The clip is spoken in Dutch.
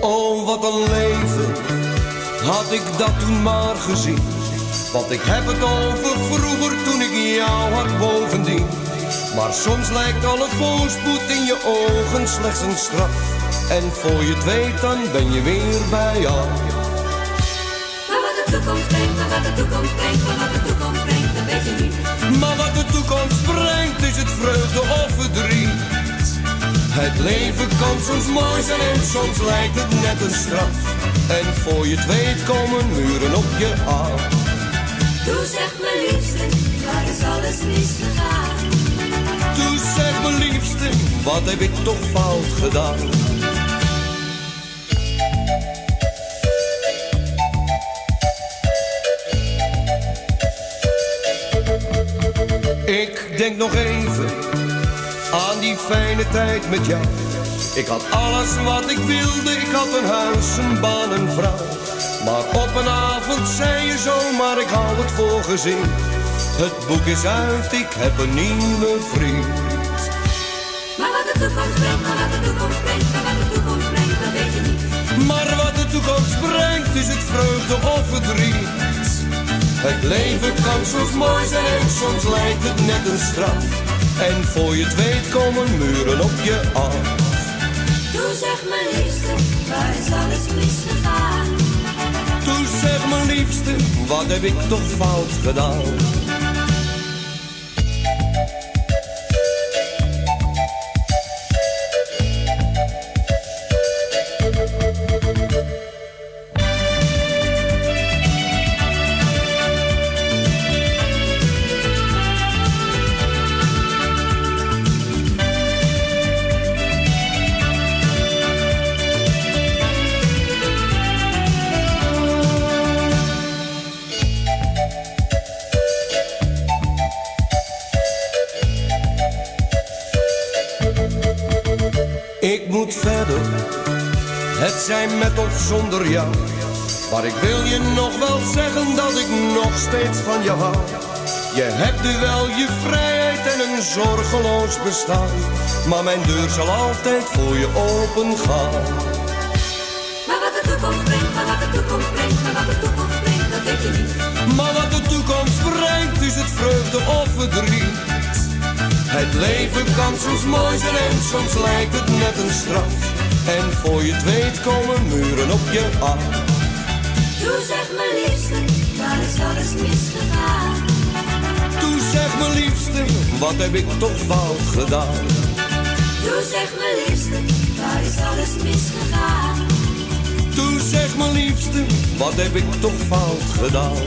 Oh, wat een leven, had ik dat toen maar gezien. Want ik heb het over vroeger toen ik jou had bovendien. Maar soms lijkt alle voorspoed in je ogen slechts een straf. En voor je het weet dan ben je weer bij jou. Maar wat de toekomst brengt, maar wat de toekomst brengt, maar wat de toekomst brengt, dat weet je niet. Maar wat de toekomst brengt is het vreugde of verdriet. Het leven kan soms mooi zijn en soms lijkt het net een straf. En voor je het weet komen muren op je af. Toe zeg me liefste, waar is alles misgegaan? Toe zeg me liefste, wat heb ik toch fout gedaan? Ik denk nog even aan die fijne tijd met jou. Ik had alles wat ik wilde, ik had een huis, een baan, een vrouw. Maar op een avond zei je zomaar, ik hou het voor gezien. Het boek is uit, ik heb een nieuwe vriend. Maar wat de toekomst brengt, maar wat de toekomst brengt, maar wat de toekomst brengt, dat weet je niet. Maar wat de toekomst brengt, is het vreugde of verdriet. Het leven kan soms mooi zijn en soms lijkt het net een straf. En voor je het weet komen muren op je af. Toe zeg me liefste, waar is alles misgegaan? Toe zeg me liefste, wat heb ik toch fout gedaan? Ik moet verder, het zijn met of zonder jou. Maar ik wil je nog wel zeggen dat ik nog steeds van je hou. Je hebt nu wel je vrijheid en een zorgeloos bestaan. Maar mijn deur zal altijd voor je open gaan. Maar wat de toekomst brengt, maar wat de toekomst brengt, maar wat de toekomst brengt, dat weet je niet. Maar wat de toekomst brengt is het vreugde of verdriet. Het leven kan soms mooi zijn en soms lijkt het net een straf. En voor je het weet komen muren op je af. Toe zeg me liefste, waar is alles misgegaan? Toe zeg me liefste, wat heb ik toch fout gedaan? Toe zeg me liefste, waar is alles misgegaan? Toe zeg me liefste, wat heb ik toch fout gedaan?